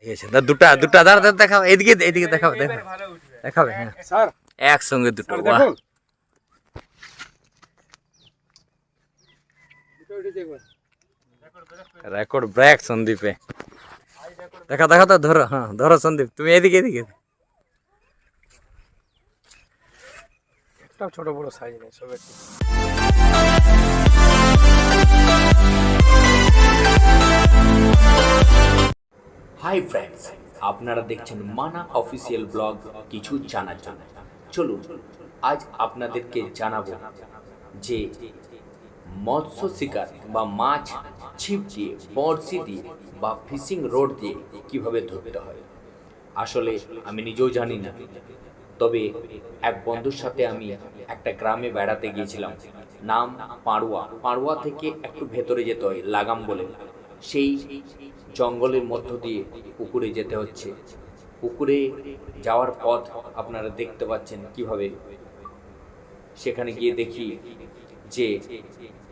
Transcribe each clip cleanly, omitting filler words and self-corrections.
ঠিক আছে, দুটা দুটা দাঁড়া দেখাও, এদিকে এদিকে দেখাও, দেখাবে। হ্যাঁ স্যার একসঙ্গে দুটো। দেখুন রেকর্ড ব্রেক সন্দীপে। দেখা দেখা তো, ধরো। হ্যাঁ ধরো সন্দীপ, তুমি এদিকে এদিকে। একটা ছোট বড় সাইজ নেই, সব একটু। হাই ফ্রেন্ডস, আপনারা দেখছেন মানা অফিসিয়াল ব্লগ কিছু জানার জন্য। চলুন আজ আপনাদেরকে জানাবো যে মৎস্য শিকার বা মাছ ছিপ দিয়ে, বড়শি দিয়ে বা ফিশিং রড দিয়ে কিভাবে ধরতে হয়। আসলে আমি নিজেও জানি না, তবে এক বন্ধুর সাথে আমি একটা গ্রামে বেড়াতে গিয়েছিলাম, নাম পাড়ুয়া। পাড়ুয়া থেকে একটু ভেতরে যেতে হয়, লাগাম বলে। সেই জঙ্গলের মধ্য দিয়ে পুকুরে যেতে হচ্ছে। পুকুরে যাওয়ার পথ আপনারা দেখতে পাচ্ছেন কিভাবে। সেখানে গিয়ে দেখি যে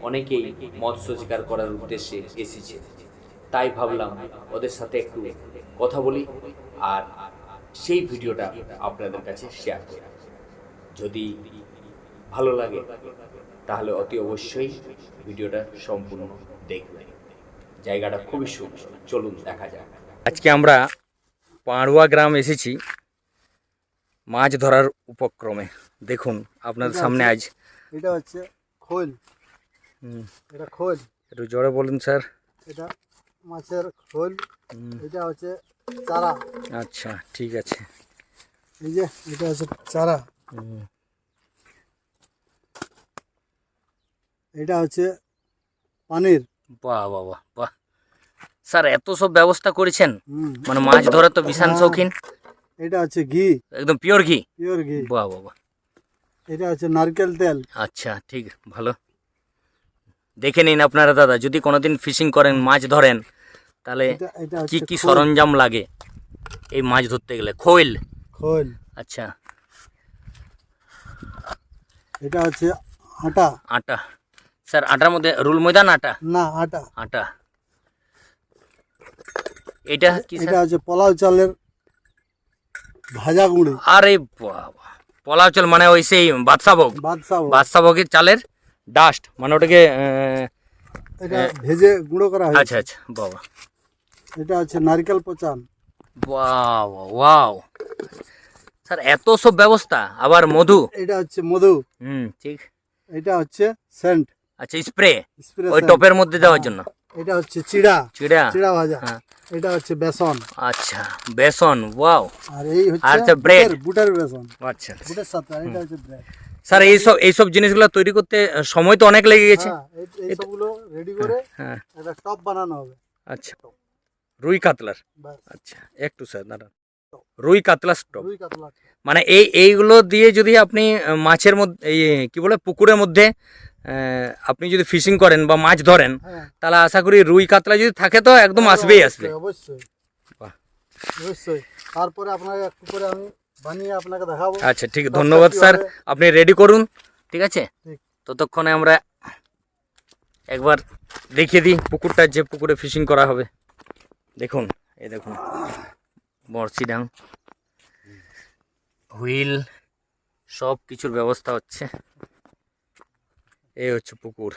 অনেকেই মৎস্য শিকার করার উদ্দেশ্যে এসেছে। তাই ভাবলাম ওদের সাথে একটু কথা বলি আর সেই ভিডিওটা আপনাদের কাছে শেয়ার করি। যদি ভালো লাগে তাহলে অতি অবশ্যই ভিডিওটা সম্পূর্ণ দেখবেন। জায়গাটা খুবই সুন্দর, চলুন দেখা যাক। আজকে আমরা পাড়ুয়া গ্রাম এসেছি মাছ ধরার উপক্রমে। দেখুন আপনাদের সামনে আজ। এটা হচ্ছে খোল। এটা খোল, একটু জোরে বলুন স্যার। এটা মাছের খোল। এটা হচ্ছে চারা। আচ্ছা ঠিক আছে। এই যে এটা হচ্ছে চারা। এটা হচ্ছে পানির। বাহ বাহ বাহ বাহ স্যার, এত সব ব্যবস্থা করেছেন। মানে মাছ ধরা তো বিশাল শৌখিন। এটা হচ্ছে ঘি, একদম পিওর ঘি। পিওর ঘি। বাহ বাহ বাহ। এটা হচ্ছে নারকেল তেল। আচ্ছা ঠিক, ভালো। দেখে নিন আপনারা দাদা, যদি কোনোদিন ফিশিং করেন, মাছ ধরেন, তাহলে এটা কি হচ্ছে কি খোল। সরঞ্জাম লাগে এই মাছ ধরতে গেলে। খৈল। খোল। আচ্ছা। এটা হচ্ছে আটা। আটা। স্যার আটার মধ্যে রুল ময়দা না আটা? না, আটা। আটা। এটা কি এটা স্যার? হচ্ছে পোলাও চালের ভাজা গুঁড়ি। আরে বাবা, পোলাও চাল মানে ওই সেই বাদশাভোগ। বাদশাহ। বাদশাভোগের চালের ডাস্ট, মানে ওটাকে এটা ভেজে গুঁড়ো করা হয়েছে। আচ্ছা আচ্ছা বাবা। এটা হচ্ছে নারকেল পচান। ওয়াও ওয়াও স্যার, এত সব ব্যবস্থা। আবার মধু। এটা হচ্ছে মধু। ঠিক। এটা হচ্ছে সেন্ট। আচ্ছা স্প্রে, স্প্রে ওই সেন্ট। টপের মধ্যে দেওয়ার জন্য। এটা হচ্ছে চিড়া। চিড়া। চিড়া ভাজা। হ্যাঁ। এটা হচ্ছে বেসন। আচ্ছা বেসন। ওয়াও। আর এই আর হচ্ছে হচ্ছে ব্রেড। বুটের বেসন। আচ্ছা বুটের সাথে। আর এটা হচ্ছে ব্রেড। স্যার এইসব জিনিসগুলো তৈরি করতে সময় তো অনেক লেগে গেছে। হ্যাঁ, এই সবগুলো রেডি করে হ্যাঁ। একটা টপ বানানো হবে। আচ্ছা, রুই কাতলার। ব্যাস। আচ্ছা একটু স্যার দাঁড়ান। রুই কাতলা স্টক, রুই কাতলা। মানে এইগুলো দিয়ে যদি আপনি মাছের মধ্যে, এই কি বলে, পুকুরের মধ্যে আপনি যদি ফিশিং করেন বা মাছ ধরেন, হ্যাঁ, তাহলে আশা করি রুই কাতলা যদি থাকে তো একদম আসবেই আসবে। অবশ্যই বাহ। অবশ্যই। তারপরে আপনাকে একটু করে আমি বানিয়ে আপনাকে দেখাবো। আচ্ছা ঠিক, ধন্যবাদ স্যার, আপনি রেডি করুন। ঠিক আছে, ঠিক। ততক্ষণে আমরা একবার দেখিয়ে দিই পুকুরটা, যে পুকুরে ফিশিং করা হবে। দেখুন, এই দেখুন বড়শি ডাং, হুইল, সব কিছুর ব্যবস্থা হচ্ছে। এই হচ্ছে পুকুর,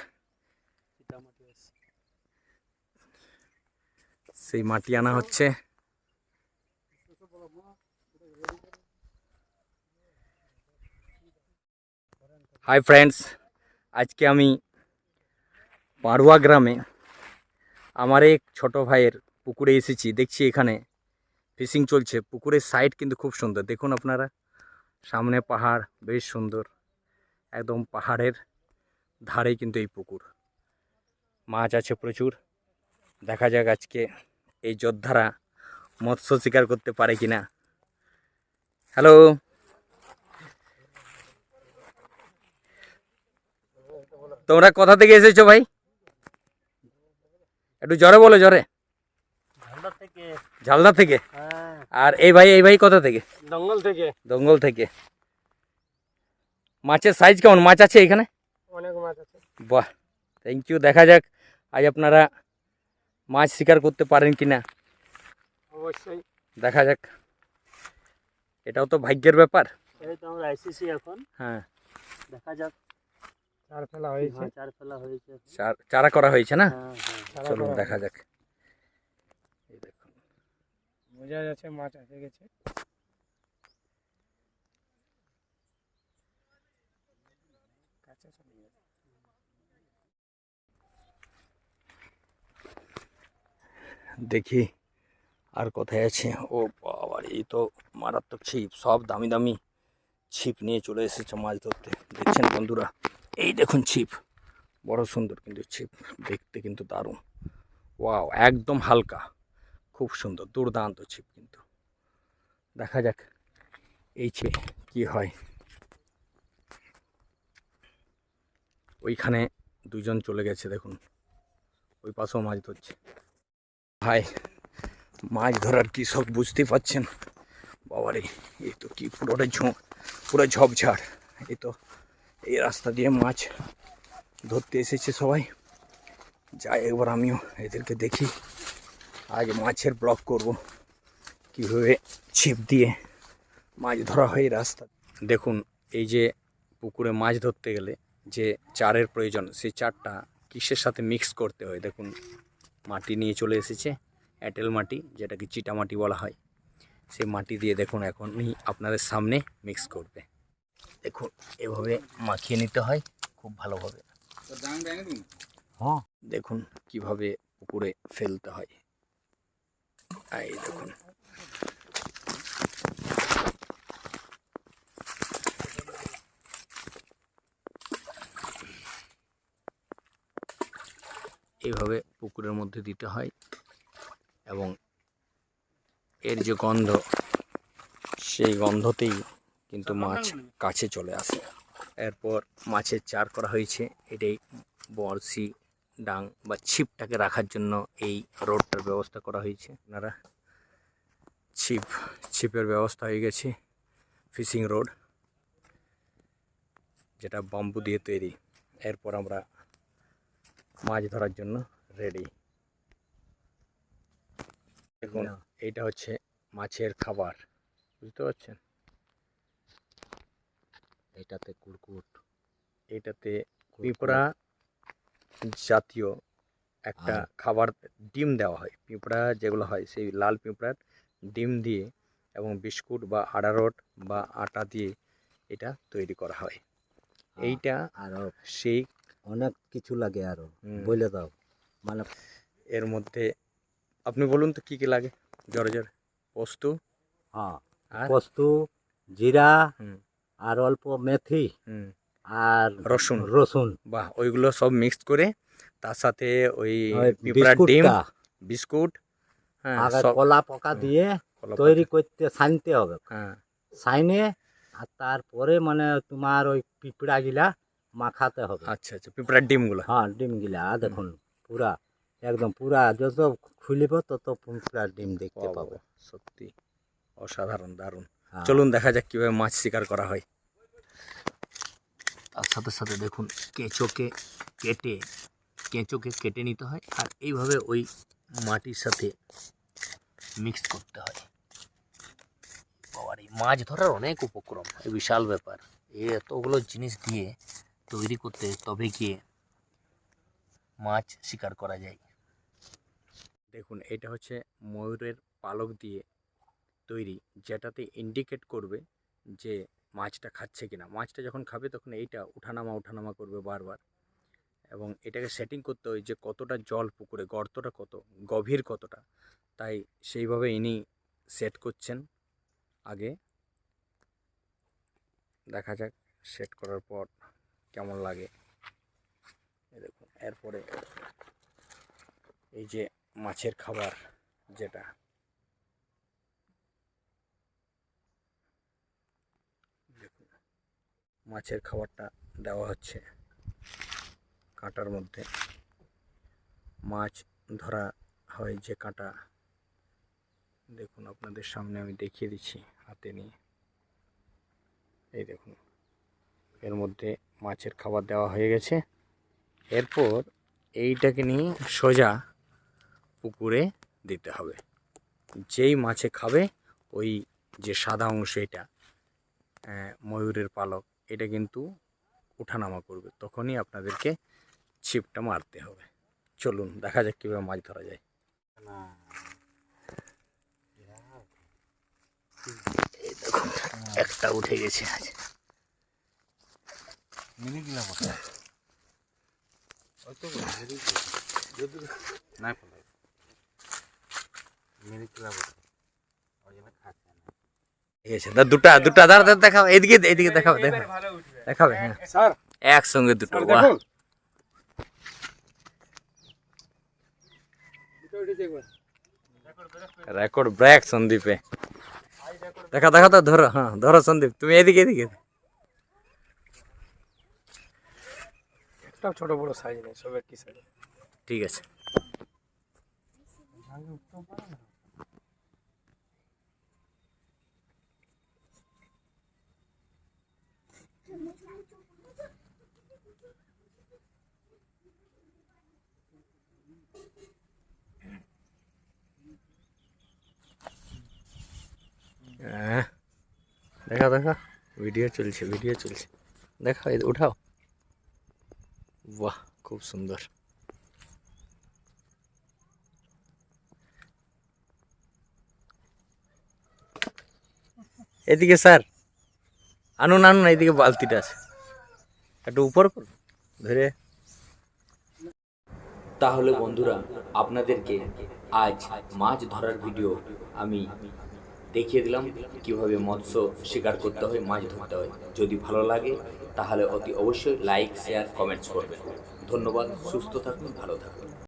সেই মাটি আনা হচ্ছে। হাই ফ্রেন্ডস, আজকে আমি পাড়ুয়া গ্রামে আমার এক ছোট ভাইয়ের পুকুরে এসেছি। দেখছি এখানে ফিশিং চলছে। পুকুরের সাইড কিন্তু খুব সুন্দর, দেখুন আপনারা। সামনে পাহাড়, বেশ সুন্দর, একদম পাহাড়ের ধারে কিন্তু এই পুকুর। মাছ আছে প্রচুর। দেখা যাক আজকে এই যোদ্ধারা মৎস্য শিকার করতে পারে কিনা। হ্যালো, তোমরা কোথা থেকে এসেছো ভাই? একটু জোরে বলো, জোরে। ঝালদা থেকে। আর এই ভাই কোথা থেকে? দঙ্গল থেকে। দঙ্গল থেকে। মাছের সাইজ কেমন মাছ আছে এখানে? অনেক মাছ আছে। বাহ, থ্যাংক ইউ। দেখা যাক আজ আপনারা মাছ শিকার করতে পারেন কিনা। অবশ্যই। দেখা যাক, এটাও তো ভাগ্যের ব্যাপার। এই তো আমরা এসেছি এখন, হ্যাঁ, দেখা যাক। চার ফেলা হয়েছে। হ্যাঁ, চার ফেলা হয়েছে এখন। চারা করা হয়েছে না? হ্যাঁ হ্যাঁ। চারা চলুন করা দেখা হয়েছে। যাক। এই দেখুন, বোঝা যাচ্ছে মাছ এসে গেছে। কাছে চলে গেছে। দেখি আর কোথায় আছে। ও বাবা, এই তো মারাত্মক ছিপ, সব দামি দামি ছিপ নিয়ে চলে এসেছে মাছ ধরতে। দেখছেন বন্ধুরা, এই দেখুন ছিপ, বড় সুন্দর কিন্তু ছিপ, দেখতে কিন্তু দারুণ। ওয়াও, একদম হালকা, খুব সুন্দর, দুর্দান্ত ছিপ কিন্তু। দেখা যাক এই ছিপ কি হয়। ওইখানে দুজন চলে গেছে, দেখুন ওই পাশেও মাছ ধরছে। ভাই, মাছ ধরার কি সব বুঝতে পারছেন। বাবারে, এই তো কি পুরো ঝোপঝাড়। এই তো এই রাস্তা দিয়ে মাছ ধরতে এসেছে সবাই। যাই একবার আমিও এদেরকে দেখি, আজ মাছের ব্লগ করব, কীভাবে ছিপ দিয়ে মাছ ধরা হয় রাস্তা। দেখুন, এই যে পুকুরে মাছ ধরতে গেলে যে চারের প্রয়োজন, সেই চারটা কিসের সাথে মিক্স করতে হয়। দেখুন, মাটি নিয়ে চলে এসেছে, এঁটেল মাটি, যেটাকে চিটা মাটি বলা হয়। সেই মাটি দিয়ে দেখুন এখনই আপনাদের সামনে মিক্স করবে। দেখুন, এভাবে মাখিয়ে নিতে হয় খুব ভালোভাবে। হ্যাঁ, দেখুন কিভাবে পুকুরে ফেলতে হয়। এই দেখুন, এইভাবে পুকুরের মধ্যে দিতে হয় এবং এর যে গন্ধ, সেই গন্ধতেই কিন্তু মাছ কাছে চলে আসে। এরপর মাছের চার করা হয়েছে। এটাই বড়শি, ডাং বা ছিপটাকে রাখার জন্য এই রোডটার ব্যবস্থা করা হয়েছে। আপনারা ছিপের ব্যবস্থা হয়ে গেছে, ফিশিং রোড, যেটা বাম্বু দিয়ে তৈরি। এরপর আমরা মাছ ধরার জন্য রেডি। দেখুন, এইটা হচ্ছে মাছের খাবার, বুঝতে পারছেন। এটাতে কুড়কুট, এটাতে পিঁপড়া জাতীয় একটা খাবার, ডিম দেওয়া হয়। পিঁপড়া যেগুলো হয়, সেই লাল পিঁপড়ার ডিম দিয়ে এবং বিস্কুট বা আড়ারট বা আটা দিয়ে এটা তৈরি করা হয়। এইটা আরো সেই অনেক কিছু লাগে আরো, হুম, বলে দাও। মানে এর মধ্যে আপনি বলুন তো কি কি লাগে। জোরে জোরে। পোস্ত, হ্যাঁ, আর পোস্ত, জিরা, হুম আর অল্প মেথি, হুম আর রসুন। রসুন, বাহ, ওইগুলো সব মিক্সড করে তার সাথে ওই ওই পিঁপড়ার ডিম, বিস্কুটটা বিস্কুট, হ্যাঁ আগে সব কলা পোকা দিয়ে কলা তৈরি পাতা, করতে ছানতে হবে। হ্যাঁ ছাইনে আর তারপরে মানে তোমার ওই পিঁপড়া গিলা মাখাতে হবে। আচ্ছা আচ্ছা, পিঁপড়ার ডিমগুলো। হ্যাঁ, ডিম গিলা দেখুন পুরা একদম পুরা, যত খুলিব তত পিঁপড়ার ডিম দেখতে বাহ, পাবে। বাহ, সত্যি অসাধারণ, দারুণ। হ্যাঁ। চলুন দেখা যাক কীভাবে মাছ শিকার করা হয়। তার সাথে সাথে দেখুন, কেঁচোকে কেটে নিতে হয় আর এইভাবে ওই মাটির সাথে মিক্স করতে হয়। বাবার, এই মাছ ধরার অনেক উপক্রম, এই বিশাল ব্যাপার। এই এতগুলো জিনিস দিয়ে তৈরি করতে তবে গিয়ে মাছ শিকার করা যায়। দেখুন, এটা হচ্ছে ময়ূরের পালক দিয়ে তৈরি, যেটাতে ইন্ডিকেট করবে যে মাছটা খাচ্ছে কিনা। মাছটা যখন খাবে তখন এইটা উঠানামা করবে বারবার, এবং এটাকে সেটিং করতে হয় যে কতটা জল পুকুরে, গর্তটা কত গভীর, কতটা। তাই সেইভাবে ইনি সেট করছেন আগে। দেখা যাক সেট করার পর কেমন লাগে। এই দেখুন, এরপরে এই যে মাছের খাবার, যেটা দেখুন, মাছের খাবারটা দেওয়া হচ্ছে কাঁটার মধ্যে। মাছ ধরা হয় যে কাঁটা, দেখুন আপনাদের সামনে আমি দেখিয়ে দিচ্ছি হাতে নিয়ে। এই দেখুন, এর মধ্যে মাছের খাবার দেওয়া হয়ে গেছে। এরপর এইটাকে নিয়ে সোজা পুকুরে দিতে হবে। যেই মাছে খাবে ওই যে সাদা অংশ এটা ময়ূরের পালক, এটা কিন্তু ওঠানামা করবে, তখনই আপনাদেরকে ছিপটা মারতে হবে। চলুন দেখা যাক কীভাবে মাছ ধরা যায়। এই দেখুন একটা উঠে গেছে আজ। ঠিক আছে, দুটা দুটা দাঁড়া দেখাও, এদিকে এদিকে দেখাও, দেখাবে হ্যাঁ স্যার একসঙ্গে দুটো। স্যার বাহ, দেখুন দুটো উঠেছে একবার। রেকর্ড ব্রেক সন্দীপে। দেখা দেখা তো ধরো, হ্যাঁ ধরো সন্দীপ, তুমি এদিকে এদিকে। একটাও ছোট বড় সাইজ নেই, সব একই সাইজ। ঠিক আছে। দেখা দেখা ভিডিও চলছে, ভিডিও চলছে, দেখা উঠাও। বাহ, খুব সুন্দর। এদিকে স্যার আনুন আনুন, এইদিকে বালতিটা আছে, একটু উপর করুন ধরে। তাহলে বন্ধুরা, আপনাদেরকে আজ মাছ ধরার ভিডিও আমি দেখিয়ে দিলাম কিভাবে মৎস্য শিকার করতে হয়, মাছ ধরতে হয়। যদি ভালো লাগে তাহলে অতি অবশ্যই লাইক, শেয়ার, কমেন্টস করবেন। ধন্যবাদ। সুস্থ থাকুন, ভালো থাকুন।